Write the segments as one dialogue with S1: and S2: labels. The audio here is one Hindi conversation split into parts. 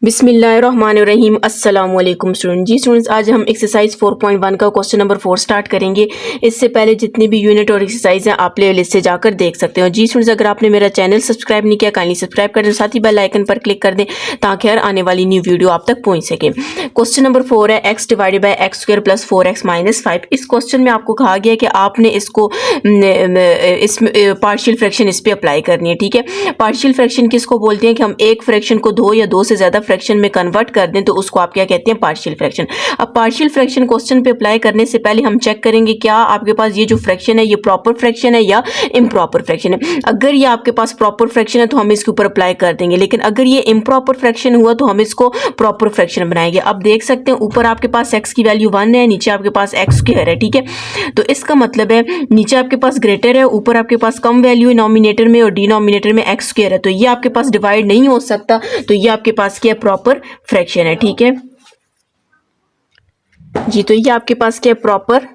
S1: बिस्मिल्लाहिर्रहमानिर्रहीम। अस्सलाम वालेकुम स्टूडेंट। जी स्टूडेंट्स, आज हम एक्सरसाइज 4.1 का क्वेश्चन नंबर 4 स्टार्ट करेंगे। इससे पहले जितनी भी यूनिट और एक्सरसाइज हैं आप प्ले लिस्ट से जाकर देख सकते हो। जी स्टूडेंट्स, अगर आपने मेरा चैनल सब्सक्राइब नहीं किया काइंडली सब्सक्राइब कर दें, साथ ही बेल आइकन पर क्लिक कर दें ताकि हर आने वाली न्यू वीडियो आप तक पहुंच सके। क्वेश्चन नंबर 4 है x divided by x square plus 4x minus 5। इस क्वेश्चन में आपको कहा गया है कि आपने इसको इसमें पार्शियल फ्रैक्शन इस पे अप्लाई करनी है। ठीक है, पार्शियल फ्रैक्शन किसको बोलते हैं कि हम एक फ्रैक्शन को दो या दो से ज्यादा फ्रैक्शन में कन्वर्ट कर दें तो उसको आप क्या कहते हैं, पार्शियल फ्रैक्शन। अब पार्शियल फ्रैक्शन क्वेश्चन पे अप्लाई करने से पहले हम चेक करेंगे क्या आपके पास ये जो फ्रैक्शन है ये प्रॉपर फ्रैक्शन है या इम्प्रॉपर फ्रैक्शन है। अगर ये आपके पास प्रॉपर फ्रैक्शन है तो हम इसके ऊपर अप्लाई कर देंगे, लेकिन अगर ये इम्प्रॉपर फ्रैक्शन हुआ तो हम इसको प्रॉपर फ्रैक्शन बनाएंगे। अब देख सकते हैं ऊपर आपके पास x की वैल्यू 1 है, नीचे आपके पास x स्क्वायर है। ठीक है, तो इसका मतलब है नीचे आपके पास ग्रेटर है, ऊपर आपके पास कम वैल्यू है नॉमिनेटर में और डिनोमिनेटर में x स्क्वायर है, तो ये आपके पास डिवाइड नहीं हो सकता, तो ये आपके पास क्या प्रॉपर फ्रैक्शन है। ठीक है जी, तो ये आपके पास क्या प्रॉपर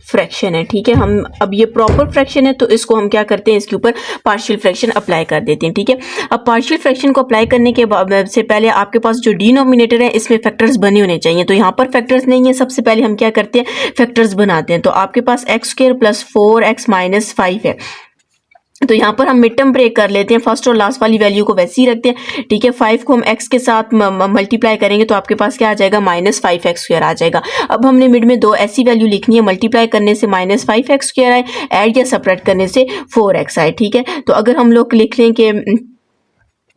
S1: फ्रैक्शन है। ठीक है, हम अब ये प्रॉपर फ्रैक्शन है तो इसको हम क्या करते हैं, इसके ऊपर पार्शियल फ्रैक्शन अप्लाई कर देते हैं। ठीक है, अब पार्शियल फ्रैक्शन को अप्लाई करने के से पहले आपके पास जो डिनोमिनेटर है इसमें फैक्टर्स बने होने चाहिए, तो यहाँ पर फैक्टर्स नहीं है। सबसे पहले हम क्या करते हैं, फैक्टर्स बनाते हैं। तो आपके पास x square plus 4x minus 5 है, तो यहाँ पर हम मिड टर्म ब्रेक कर लेते हैं, फर्स्ट और लास्ट वाली वैल्यू को वैसे ही रखते हैं। ठीक है, 5 को हम x के साथ मल्टीप्लाई करेंगे तो आपके पास क्या आ जाएगा, माइनस 5x स्क्वायर आ जाएगा। अब हमने मिड में दो ऐसी वैल्यू लिखनी है, मल्टीप्लाई करने से माइनस 5x स्क्वायर आए, ऐड या सेपरेट करने से 4x आए। ठीक है, तो अगर हम लोग लिख लें कि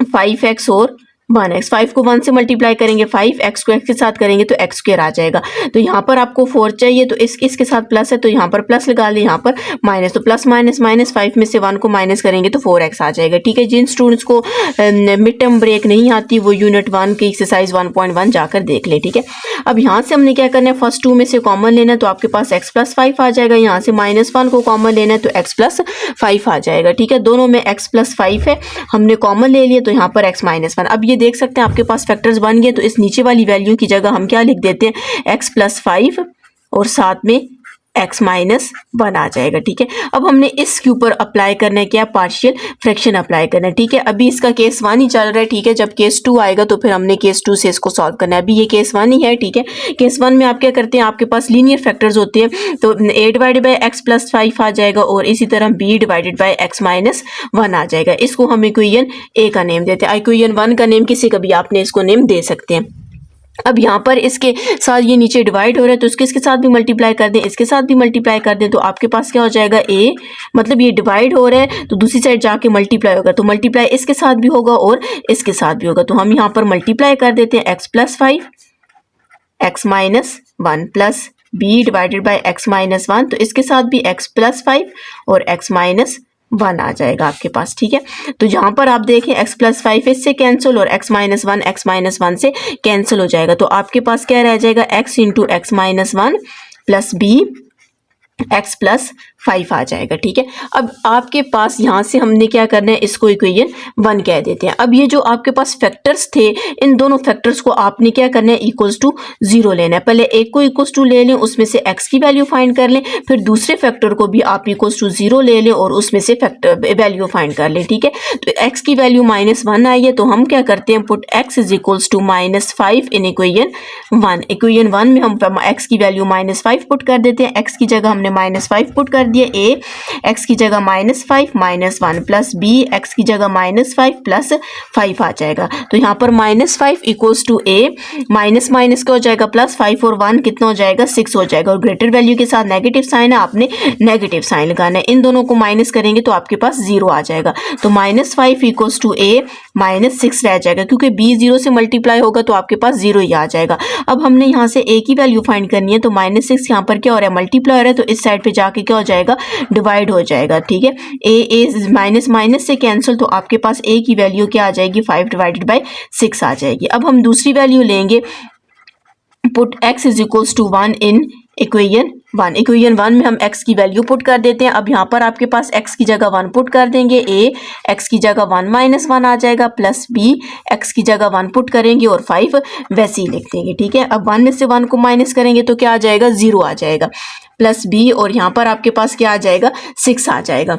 S1: 5x और 1x, 5 को 1 से मल्टीप्लाई करेंगे, 5x को x के साथ करेंगे तो x स्क्वायर आ जाएगा। तो यहाँ पर आपको 4 चाहिए तो इसके साथ प्लस है तो यहाँ पर प्लस लगा लें, यहाँ पर माइनस, तो प्लस माइनस माइनस 5 में से 1 को माइनस करेंगे तो 4x आ जाएगा। ठीक है, जिन स्टूडेंट्स को मिड टर्म ब्रेक नहीं आती वो यूनिट 1 की एक्सरसाइज 1.1 जाकर देख ले। ठीक है, अब यहाँ से हमने क्या करना है, फर्स्ट 2 में से कॉमन लेना है तो आपके पास x प्लस 5 आ जाएगा, यहाँ से -1 को कॉमन लेना है तो x प्लस 5 आ जाएगा। ठीक है, दोनों में x प्लस 5 है, हमने कॉमन ले लिया तो यहाँ पर x माइनस 1। अब ये देख सकते हैं आपके पास फैक्टर्स बन गए, तो इस नीचे वाली वैल्यू की जगह हम क्या लिख देते हैं, x प्लस 5 और साथ में x माइनस 1 आ जाएगा। ठीक है, अब हमने इसके ऊपर अप्लाई करना है क्या, पार्शियल फ्रैक्शन अप्लाई करना है। ठीक है, अभी इसका केस 1 ही चल रहा है। ठीक है, जब केस 2 आएगा तो फिर हमने केस 2 से इसको सॉल्व करना है। अभी ये केस 1 ही है। ठीक है, केस 1 में आप क्या करते हैं, आपके पास लीनियर फैक्टर्स होते हैं, तो a divided by x plus 5 आ जाएगा और इसी तरह b divided by x minus 1 आ जाएगा। इसको हम इक्वेशन a का नेम देते हैं, इक्वेशन 1 का नेम किसी का भी आपने इसको नेम दे सकते हैं। अब यहाँ पर इसके साथ ये नीचे डिवाइड हो रहा है तो इसके साथ भी मल्टीप्लाई कर दें, इसके साथ भी मल्टीप्लाई कर दें, तो आपके पास क्या हो जाएगा, a मतलब ये डिवाइड हो रहा है तो दूसरी साइड जाके मल्टीप्लाई होगा, तो मल्टीप्लाई इसके साथ भी होगा और इसके साथ भी होगा, तो हम यहाँ पर मल्टीप्लाई कर देते हैं x plus 5 x minus 1 plus b divided by x minus 1, तो इसके साथ भी x प्लस 5 और x माइनस 1 आ जाएगा आपके पास। ठीक है, तो यहाँ पर आप देखें x प्लस 5 इससे कैंसिल और x माइनस 1 से कैंसिल हो जाएगा, तो आपके पास क्या रह जाएगा, x into x minus 1 plus b x plus 5 आ जाएगा। ठीक है, अब आपके पास यहाँ से हमने क्या करना है, इसको इक्वेशन 1 कह देते हैं। अब ये जो आपके पास फैक्टर्स थे, इन दोनों फैक्टर्स को आपने क्या करना है, इक्वल्स टू 0 लेना है। पहले एक को इक्वल्स टू ले लें, उसमें से x की वैल्यू फाइंड कर लें, फिर दूसरे फैक्टर को भी आप इक्वल्स टू 0 ले लें और उसमें से फैक्टर वैल्यू फाइंड कर लें। ठीक है, तो x की वैल्यू -1 आई है तो हम क्या करते हैं, put x is equals to -5 in equation 1। Equation 1 में हम x की वैल्यू -5 पुट कर देते हैं, x की जगह हमने -5 पुट कर दिया, a x की जगह -5 -1 प्लस b x की जगह -5 प्लस 5 आ जाएगा। तो यहाँ पर -5 equals to a minus minus क्या हो जाएगा, प्लस 5 और 1 कितना हो जाएगा, 6 हो जाएगा, और ग्रेटर वैल्यू के साथ नेगेटिव साइन है, आपने नेगेटिव साइन लगाना है। इन दोनों को माइनस करेंगे तो आपके पास 0 आ जाएगा, तो -5 इक्वल्स टू a -6 रह जाएगा, क्योंकि b 0 से मल्टीप्लाई होगा तो आपके पास 0 ही आ जाएगा। अब हमने यहाँ से a की वैल्यू फाइंड करनी है, तो -6 यहाँ पर क्या हो रहा है, मल्टीप्लाई हो रहा है, तो इस साइड पे जाके क्या हो जाएगा, डिवाइड हो जाएगा। ठीक है, a माइनस माइनस से कैंसिल, तो आपके पास a की वैल्यू क्या आ जाएगी, 5 डिवाइडेड बाई 6 आ जाएगी। अब हम दूसरी वैल्यू लेंगे, put x is equals to 1 in equation 1। Equation 1 में हम x की वैल्यू पुट कर देते हैं। अब यहाँ पर आपके पास x की जगह 1 पुट कर देंगे, a x की जगह 1 माइनस 1 आ जाएगा, प्लस b x की जगह 1 पुट करेंगे और 5 वैसे ही लिख देंगे। ठीक है, अब 1 में से 1 को माइनस करेंगे तो क्या आ जाएगा, 0 आ जाएगा, प्लस b और यहाँ पर आपके पास क्या आ जाएगा, 6 आ जाएगा।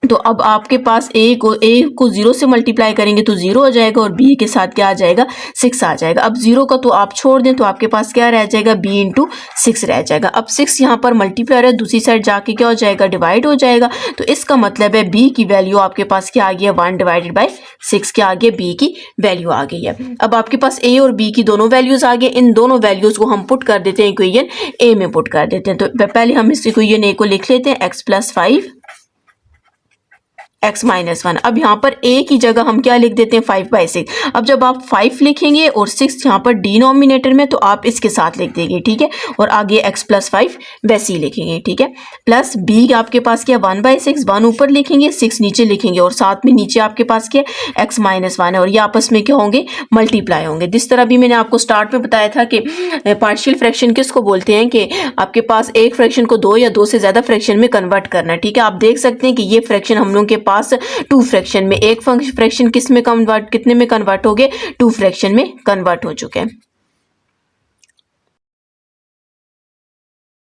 S1: तो अब आपके पास ए को 0 से मल्टीप्लाई करेंगे तो 0 हो जाएगा और b के साथ क्या आ जाएगा 6 आ जाएगा। अब 0 का तो आप छोड़ दें तो आपके पास क्या रह जाएगा b इंटू 6 रह जाएगा। अब 6 यहाँ पर मल्टीप्लाई है, दूसरी साइड जाके क्या हो जाएगा डिवाइड हो जाएगा। तो इसका मतलब है b की वैल्यू आपके पास क्या आ गई है 1 डिवाइडेड बाई 6 क्या आ गया b की वैल्यू आ गई है। अब आपके पास a और b की दोनों वैल्यूज आ गई। इन दोनों वैल्यूज को हम पुट कर देते हैं इक्वेशन a में पुट कर देते हैं। तो पहले हम इस इक्वेशन a को लिख लेते हैं x+5 x-1। अब यहाँ पर a की जगह हम क्या लिख देते हैं 5/6। अब जब आप 5 लिखेंगे और 6 यहाँ पर डिनोमिनेटर में तो आप इसके साथ लिख देंगे, ठीक है, और आगे x+5 वैसे ही लिखेंगे, ठीक है। प्लस b आपके पास क्या 1/6, 1 ऊपर लिखेंगे 6 नीचे लिखेंगे और साथ में नीचे आपके पास क्या x-1 है और ये आपस में क्या होंगे मल्टीप्लाई होंगे। जिस तरह भी मैंने आपको स्टार्ट में बताया था कि पार्शियल फ्रैक्शन किसको बोलते हैं कि आपके पास एक फ्रैक्शन को 2 या 2 से ज़्यादा फ्रैक्शन में कन्वर्ट करना, ठीक है। आप देख सकते हैं कि ये फ्रैक्शन हम लोगों के पास 2 फ्रैक्शन में, एक फ्रैक्शन किस में कन्वर्ट, कितने में कन्वर्ट हो गए 2 फ्रैक्शन में कन्वर्ट हो चुके हैं।